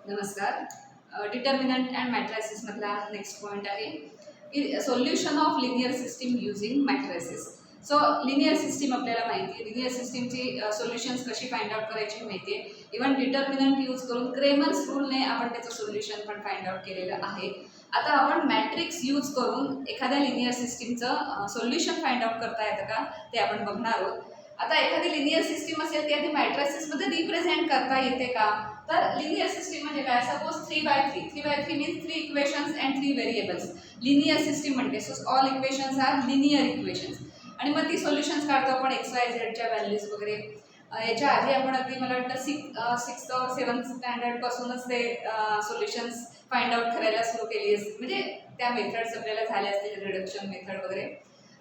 नमस्कार. Determinant and मॅट्रायसिस मधला next point आहे solution of linear system using मॅट्रायसिस. So linear system आपल्याला माहिती आहे, लिनियर सिस्टीमची सोल्युशन्स कशी फाइंड आउट करायची माहिती आहे. इव्हन डिटर्मिनंट यूज करून क्रेमर्स रूलने आपण त्याचं सोल्युशन पण फाइंड आउट केलेलं आहे. आता आपण मॅट्रिक्स यूज करून एखाद्या लिनियर सिस्टीमचं सोल्युशन फाइंड आउट करता येतं का ते आपण बघणार आहोत. आता एखादी लिनियर सिस्टीम असेल ती आधी मॅट्रायसिसमध्ये रिप्रेझेंट करता येते का? तर लिनियर सिस्टीम म्हणजे काय? Suppose 3x3 means 3 equations and 3 variables. Linear system म्हणजे so all equations are linear equations आणि मग ती सोल्युशन्स काढतो आपण एक्स वाय झेडच्या व्हॅल्यूज वगैरे. याच्या आधी आपण अगदी मला वाटतं सिक्स्थ और सेवन्थ स्टँडर्डपासूनच ते सोल्युशन्स फाइंड आउट करायला सुरू केली असते, म्हणजे त्या मेथड्स आपल्याला झाल्या असतील, रिडक्शन मेथड वगैरे.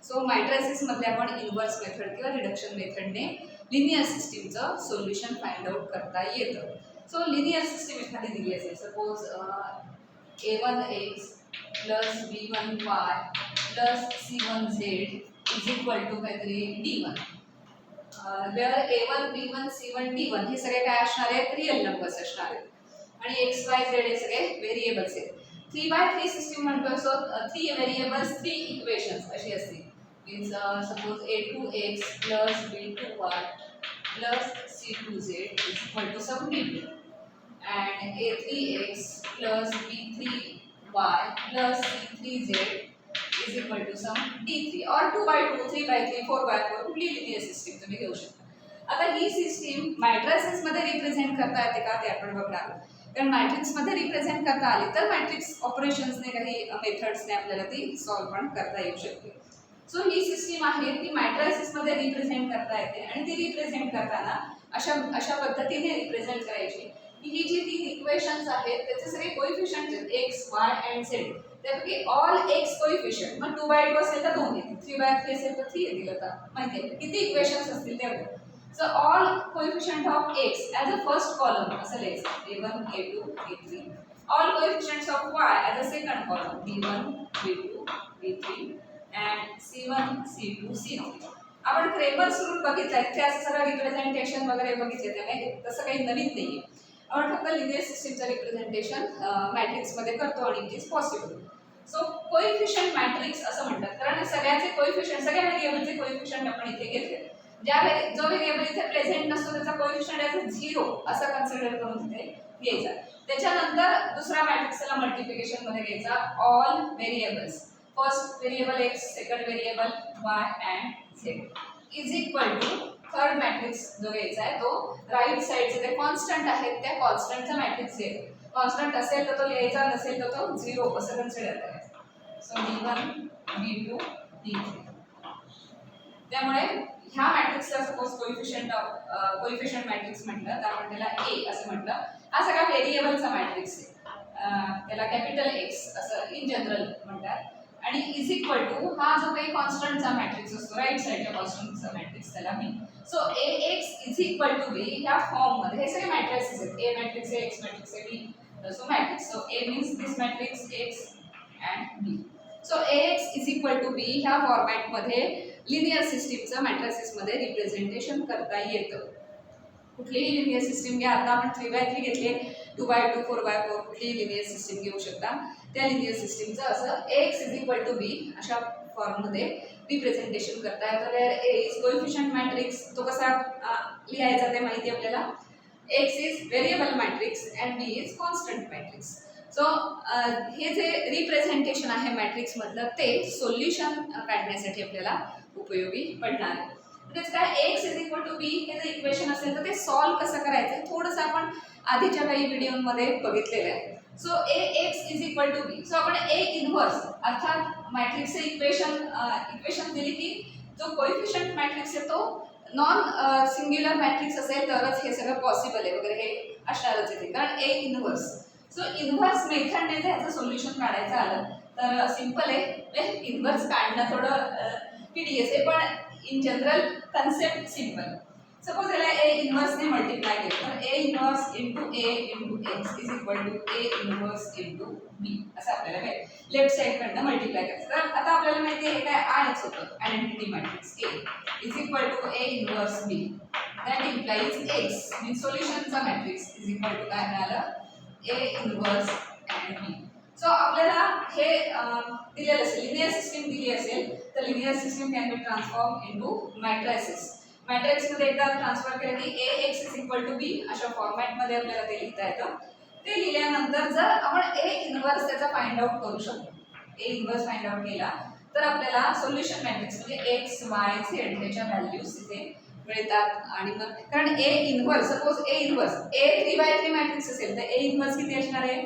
सो मॅट्रायसिसमधले आपण इन्व्हर्स मेथड किंवा रिडक्शन मेथडने लिनियर सिस्टीमचं सोल्युशन फाइंड आउट करता येतं. सो लिनियर सिस्टीम एखादी दिली असेल, suppose a1x plus b1y plus c1z is equal to काहीतरी d1. Wear a1 b1 c1 d1 हे सगळे काय असणार आहेत? रिअल नंबर्स असणार आहेत आणि एक्स वाय झेड हे सगळे व्हेरिएबल्स आहेत. 3x3 सिस्टीम म्हणतो, सो 3 व्हेरिएबल्स 3 इक्वेशन्स अशी असतील. Means suppose a2x plus b2y plus c2z is equal to sum d2 and a3x plus b3y plus c3z is equal to some d3 or 2x2, 3x3, 4x4 कुठली linear system तुम्ही घेऊ शकता. आता ही system मॅट्रायसिसमध्ये represent करता येते का ते आपण बघणार आहोत. कारण मॅट्रिक्समध्ये रिप्रेझेंट करता आली तर मॅट्रिक्स ऑपरेशन्सने काही मेथड्सने आपल्याला ती सॉल्व्ह पण करता येऊ शकते. सो ही सिस्टीम आहे ती मॅट्रायसिसमध्ये रिप्रेझेंट करता येते आणि ती रिप्रेझेंट करताना अशा पद्धतीने रिप्रेझेंट करायची की ही जी 3 इक्वेशन्स आहेत त्याचे सगळे कोइफिशियंट आहेत एक्स वाय अँड झेड. त्यापैकी ऑल एक्स कोइफिशियंट, मग 2x2 असेल तर 2 येतील, 3x3 असेल तर 3 येतील. आता माहिती आहे किती इक्वेशन्स असतील तेवढे. So all coefficient of x as a first column असं लिहायचं, a1 a2 a3. All कोइफिशियंट्स of Y as a second column, b1 b2 b3 and c1 c2 c3. आपण क्रेमर्स रूल बघितलाय, ते असं सगळं रिप्रेझेंटेशन वगैरे बघितले, त्यामुळे तसं काही नवीन नाही आहे. आपण फक्त लिनियर सिस्टीमचं रिप्रेझेंटेशन मॅट्रिक्समध्ये करतो आणि it is possible. So coefficient matrix असं म्हणतात कारण सगळ्याचे कोइफिशियंट, सगळ्या व्हेरिएबलचे कोइफिशियंट आपण इथे घेतले. जो व्हेरिएबल इथे प्रेझेंट नसतो त्याचा कोइफिशियंट ॲज 0 असं कन्सिडर करून तिथे घ्यायचा. त्याच्यानंतर दुसरा मॅट्रिक्स त्याला मल्टिप्लिकेशनमध्ये घ्यायचा, all variables. First variable X, second variable Y and Z is equal to third matrix जो घ्यायचा आहे तो राईट साईडचे ते कॉन्स्टंट आहेत त्या कॉन्स्टंटचा मॅट्रिक्स घ्यायचा. कॉन्स्टंट असेल तर तो लिहायचा, नसेल तर तो 0 असं कन्सिडर करायचा. So d1 d2 d3. त्यामुळे ह्या मॅट्रिक्सला सपोज कोइफिशियंट मॅट्रिक्स म्हटलं तर आपण त्याला a असं म्हटलं. हा सगळा व्हेरिएबलचा मॅट्रिक्स आहे, त्याला कॅपिटल एक्स असं इन जनरल म्हणतात. आणि इज इक्वल टू हा जो काही कॉन्स्टंटचा मॅट्रिक्स असतो राईट साईडच्या कॉन्स्टंटचा मॅट्रिक्स त्याला मी. So ax is equal to b ह्या फॉर्ममध्ये हे सगळे मॅट्रिक्सेस आहेत. a मॅट्रिक्स आहे, x मॅट्रिक्स आहे, b so matrix. So a means this matrix x and b. So ax is equal to b ह्या फॉर्मॅटमध्ये लिनियर सिस्टीमचं मॅट्रायसिसमध्ये रिप्रेझेंटेशन करता येतं. कुठलीही लिनियर सिस्टीम घ्या, आता आपण 3x3 घेतले, 2x2 4x4 कुठलीही लिनियर सिस्टीम घेऊ शकता. त्या लिनियर सिस्टीमचं असं ax is equal to b अशा फॉर्ममध्ये रिप्रेझेंटेशन करता येतं. Where a is coefficient matrix, तो कसा लिहायचा ते माहिती आपल्याला. x is variable matrix and b is constant matrix. So हे जे रिप्रेझेंटेशन आहे मॅट्रिक्समधलं ते सोल्युशन काढण्यासाठी आपल्याला उपयोगी पडणार आहे. म्हणजे काय एक्स इज इक्वल टू बी हे जर इक्वेशन असेल तर ते सॉल्व्ह कसं करायचं थोडंसं आपण आधीच्या काही व्हिडिओमध्ये बघितलेलं आहे. So ax is equal to B. So आपण a इन्व्हर्स अर्थात मॅट्रिक्सचे इक्वेशन दिली की जो कोइफिशियंट मॅट्रिक्स आहे तो नॉन सिंग्युलर मॅट्रिक्स असेल तरच हे सगळं पॉसिबल आहे वगैरे हे असणारच आहे, कारण a इन्व्हर्स. सो इन्व्हर्स मेथडने जर ह्याचं सोल्युशन काढायचं आलं तर सिम्पल आहे. इन्व्हर्स काढणं थोडं tedious आहे पण in general concept simple. Suppose याला a इन्व्हर्सने मल्टिप्लाय केलं तर a inverse into a into x is equal to a inverse into b असं आपल्याला मिळेल. लेफ्ट साईडकडनं मल्टिप्लाय करायचं. तर आता आपल्याला माहिती आहे हे काय आयच होतं, identity matrix a is equal to a inverse b that implies x means सोल्युशनचा मॅट्रिक्स इज इक्वल टू काय मिळालं A inverse and B. So आपल्याला हे दिलेलं असेल, लिनियर सिस्टीम दिली असेल तर linear system can be transform into matrices. मॅट्रिक्समध्ये एकदा ट्रान्सफर केलं की Ax is equal to B अशा फॉर्मॅटमध्ये आपल्याला ते लिहिता येतं. ते लिहिल्यानंतर जर आपण A इनव्हर्स त्याचा फाइंड आउट करू शकतो, A इनव्हर्स फाइंड आउट केला तर आपल्याला सोल्युशन मॅट्रिक्स म्हणजे x y z ह्याच्या व्हॅल्यूज तिथे मिळतात. आणि मग कारण A inverse, suppose A inverse A 3/3 matrix असेल तर A इनव्हर्स किती असणार आहे?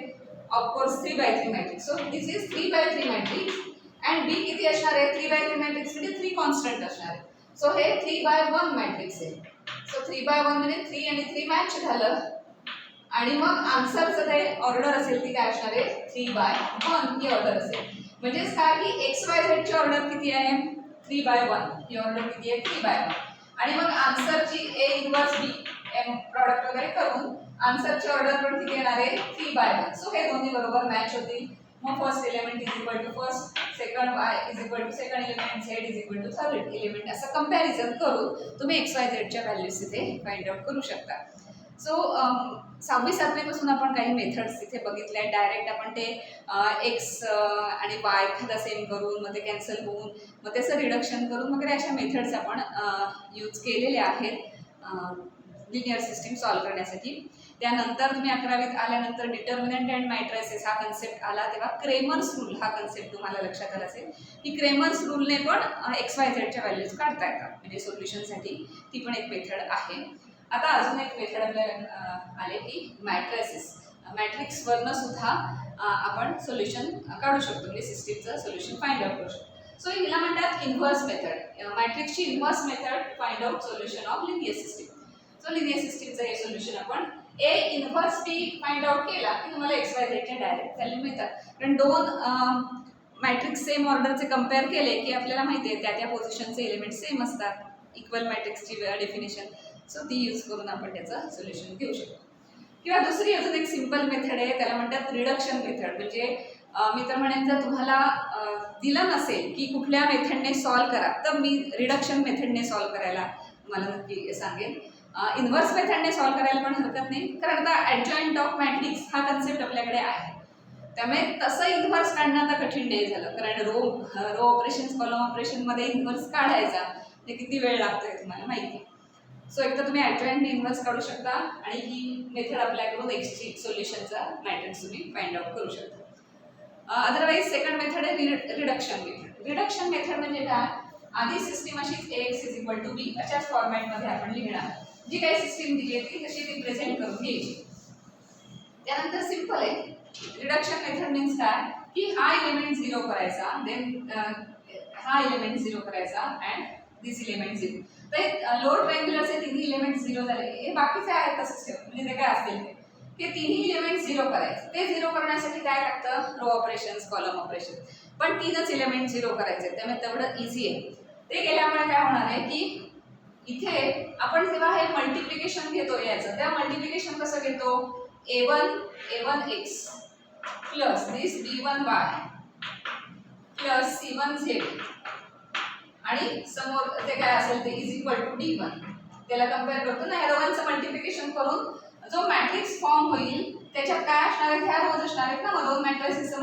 Of course 3/3 matrix. So this is 3/3 matrix and B किती असणार आहे? 3/3 मॅट्रिक्स म्हणजे 3 कॉन्स्टंट असणार आहे. सो हे 3/1 मॅट्रिक्स आहे. सो 3/1 म्हणजे 3 आणि 3 मॅच झालं आणि मग आन्सरचं ते ऑर्डर असेल ती काय असणार आहे? 3/1 ही ऑर्डर असेल. म्हणजेच काय की एक्स वाय झेड ची ऑर्डर किती आहे? 3/1. ही ऑर्डर किती आहे? 3/1. आणि मग आन्सरची A इनव्हर्स B प्रॉडक्ट वगैरे करून आन्सरची ऑर्डर पण किती येणार आहे? 3/1. सो हे दोन्ही बरोबर मॅच होतील. मग first element is equal to first, second y is equal to second element, z is equal to third element, असं कंपॅरिझन करून तुम्ही एक्स वाय झेडच्या व्हॅल्यूज तिथे फाइंड आउट करू शकता. सो 6वी-7वी पासून आपण काही मेथड्स तिथे बघितल्या. डायरेक्ट आपण ते एक्स आणि वाय एखादा सेम करून मग ते कॅन्सल होऊन मग त्याचं रिडक्शन करून वगैरे अशा मेथड्स आपण यूज केलेल्या आहेत लिनियर सिस्टीम सॉल्व्ह करण्यासाठी. त्यानंतर तुम्ही 11वीत आल्यानंतर डिटर्मिनंट अँड मॅट्रिसेस हा कन्सेप्ट आला तेव्हा क्रेमर्स रूल हा कन्सेप्ट तुम्हाला लक्षात आला असेल की क्रेमर्स रूलने पण एक्स वाय झेडच्या व्हॅल्यूज काढता येतात म्हणजे सोल्युशनसाठी. ती पण एक मेथड आहे. आता अजून एक मेथड आपल्याला आले की मॅट्रिसेस. मॅट्रिक्सवरनं सुद्धा आपण सोल्युशन काढू शकतो म्हणजे सिस्टीमचं सोल्युशन फाइंड आउट करू शकतो. सो हिला म्हणतात इन्व्हर्स मेथड. मॅट्रिक्सची inverse method find out solution of linear system. So linear सिस्टीमचं हे सोल्युशन आपण A inverse B find out केला की तुम्हाला एक्स वाय झेडच्या डायरेक्ट व्हॅल्यू मिळतात. कारण दोन मॅट्रिक्स सेम ऑर्डरचे कंपेअर केले की आपल्याला माहिती आहे त्या त्या पोझिशनचे एलिमेंट सेम असतात. इक्वल मॅट्रिक्सची डेफिनेशन. सो ती यूज करून आपण त्याचं सोल्युशन घेऊ शकतो. किंवा दुसरी अजून एक सिंपल मेथड आहे त्याला म्हणतात रिडक्शन मेथड. म्हणजे मी तर म्हणेन जर तुम्हाला दिलं नसेल की कुठल्या मेथडने सॉल्व्ह करा तर मी रिडक्शन मेथडने सॉल्व्ह करायला मला नक्की सांगेन. इन्व्हर्स मेथडने सॉल्व्ह करायला पण हरकत नाही कारण आता ॲडजॉइंट ऑफ मॅट्रिक्स हा कन्सेप्ट आपल्याकडे आहे. त्यामुळे तसं इन्व्हर्स काढणं आता कठीण नाही झालं कारण रो ऑपरेशन्स कॉलम ऑपरेशनमध्ये इन्व्हर्स काढायचा ते किती वेळ लागतो हे तुम्हाला माहिती आहे. सो एक तर तुम्ही ॲडजॉइंटने इन्व्हर्स काढू शकता आणि ही मेथड आपल्याकडून एक्सची सोल्युशनचा मॅट्रिक्स तुम्ही फाइंड आउट करू शकता. अदरवाईज सेकंड मेथड आहे रिडक्शन मेथड. रिडक्शन मेथड म्हणजे काय? आधी सिस्टीम अशीच Ax is equal to B अशाच फॉर्मॅटमध्ये आपण लिहिणार. जी काही सिस्टीम दिली आहे ती तशी रिप्रेझेंट करून घ्यायची. त्यानंतर सिंपल आहे. रिडक्शन मेथड मीन्स काय की हा एलिमेंट 0 करायचा, देन हा एलिमेंट 0 करायचा अँड दिस एलिमेंट 0. तर लोअर ट्रायंग्युलरचे तिन्ही एलिमेंट 0 झाले. हे बाकीचे आहेत तसंच ठेव म्हणजे ते काय असतील ते तिन्ही एलिमेंट 0 करायचे. ते 0 करण्यासाठी काय लागतं? Row operations column operation. पण 3च एलिमेंट 0 करायचे त्यामुळे तेवढं इझी आहे. ते केल्यामुळे काय होणार आहे की इथे आपण जेव्हा हे मल्टिप्लिकेशन घेतो याचं त्या मल्टिप्लिकेशन कसं घेतो? a1x प्लस दिस b1y प्लस c1z आणि समोर ते काय असेल ते इज इक्वल टू d1 त्याला कंपेअर करतो ना. ह्या दोघांचं मल्टिप्लिकेशन करून जो मॅट्रिक्स फॉर्म होईल त्याच्यात काय असणार आहे? ह्या रोज असणार आहेत ना. मग दोन मॅट्रिक्सचं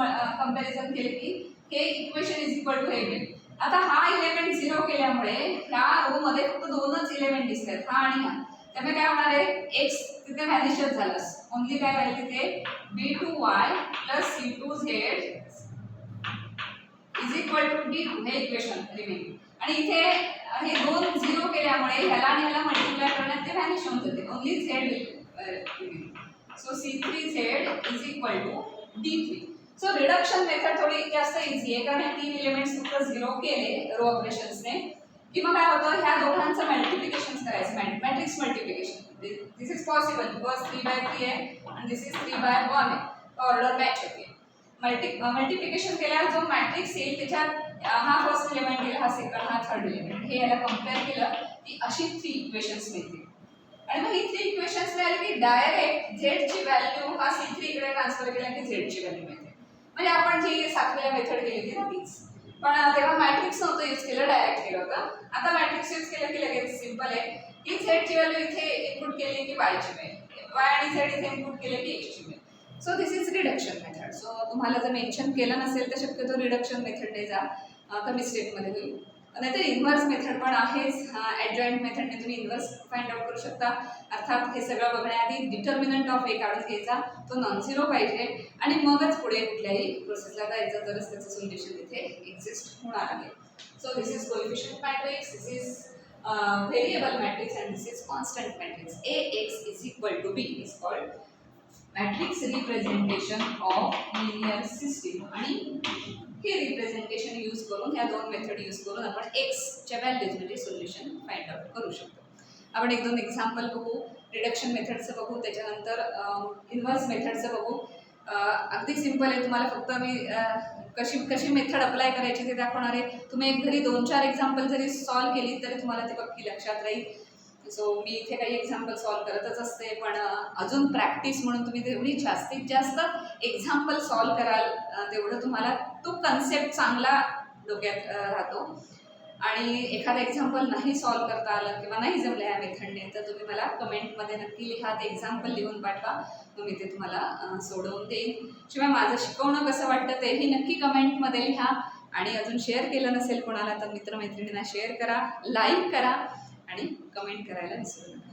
कंपॅरिझन केले की हे इक्वेशन इज इक्वल टू हे मिळेल. आता हा एलिमेंट 0 केल्यामुळे ह्या रो मध्ये फक्त दोनच एलिमेंट दिसतात हा आणि हा. त्यामुळे काय होणार आहे? x तिथे व्हॅनिशच झालं. ओन्ली काय राहील तिथे b2y plus c2z is equal to d2 हे इक्वेशन रिमेन. आणि इथे हे दोन 0 केल्यामुळे ह्याला आणि ह्याला मल्टिप्लाय करण्यात ते व्हॅनिश होऊन जाते. Only z will. So c3z is equal to d3. So reduction method थोडी जास्त इझी आहे कारण हे तीन एलिमेंट्स फक्त 0 केले रो ऑपरेशन्सने की मग काय होतं? ह्या दोघांचं मल्टिप्लिकेशन करायचं matrix multiplication. This is possible because 3/3 आहे आणि दिस इज 3/1 आहे. ऑर्डर मॅच होते. मल्टिप्लिकेशन केल्यावर जो मॅट्रिक्स येईल त्याच्यात हा फर्स्ट एलिमेंट येईल, हा सेकंड, हा थर्ड एलिमेंट. हे याला कम्पेअर केलं की अशी 3 इक्वेशन्स मिळतील. आणि मग ही 3 इक्वेशन्स मिळाली की डायरेक्ट झेडची व्हॅल्यू हा c3 इकडे ट्रान्सफर केला की झेडची व्हॅल्यू मिळते. म्हणजे आपण जी 7वीला मेथड केली होती ना तीच. पण तेव्हा मॅट्रिक्स नव्हतं यूज केलं, डायरेक्ट केलं होतं. आता मॅट्रिक्स यूज केलं की लगेच सिंपल आहे की झेडची व्हॅल्यू इथे इनपुट केली की वायची मिळेल, वाय आणि झेड इथे इनपुट केले की एक्सची मिळेल. So this is reduction method. So तुम्हाला जर मेन्शन केलं नसेल तर शक्यतो रिडक्शन मेथडने जा, कमी स्टेपमध्ये होईल. नाहीतर इन्व्हर्स मेथड पण आहेच. ॲडजॉईंट मेथडने तुम्ही इन्व्हर्स फाइंड आउट करू शकता. अर्थात हे सगळं बघण्याआधी डिटर्मिनंट ऑफ ए काढून घ्यायचा, तो नॉन झिरो पाहिजे आणि मगच पुढे कुठल्याही प्रोसेसला जायचं, तरच त्याचं सोल्युशन इथे एक्झिस्ट होणार आहे. So this is coefficient matrix, this is variable matrix, and this is constant matrix. Ax is equal to b is called matrix representation of linear system. आणि हे रिप्रेझेंटेशन यूज करून, ह्या दोन मेथड यूज करून आपण x च्या व्हॅल्यूजमध्ये solution find out करू शकतो. आपण एक दोन एक्झाम्पल बघू, रिडक्शन मेथडचं बघू, त्याच्यानंतर इन्व्हर्स मेथडचं बघू. अगदी सिंपल आहे, तुम्हाला फक्त मी कशी कशी मेथड अप्लाय करायची ते दाखवणार आहे. तुम्ही एक घरी 2-4 एक्झाम्पल जरी सॉल्व केली तरी तुम्हाला ते पक्की लक्षात राहील. सो मी इथे काही एक्झाम्पल सॉल्व करतच असते, पण अजून प्रॅक्टिस म्हणून तुम्ही तेवढी जास्तीत जास्त एक्झाम्पल सॉल्व कराल तेवढं तुम्हाला तो कन्सेप्ट चांगला डोक्यात राहतो. आणि एखादं एक्झाम्पल नाही सॉल्व करता आलं किंवा नाही जमलं ह्या मेथडने तर तुम्ही मला कमेंटमध्ये नक्की लिहा, ते एक्झाम्पल लिहून पाठवा, मग मी ते तुम्हाला सोडवून देईन. शिवाय माझं शिकवणं कसं वाटतं तेही नक्की कमेंटमध्ये लिहा. आणि अजून शेअर केलं नसेल कोणाला तर मित्रमैत्रिणींना शेअर करा, लाईक करा आणि कमेंट करायला विसरू नका.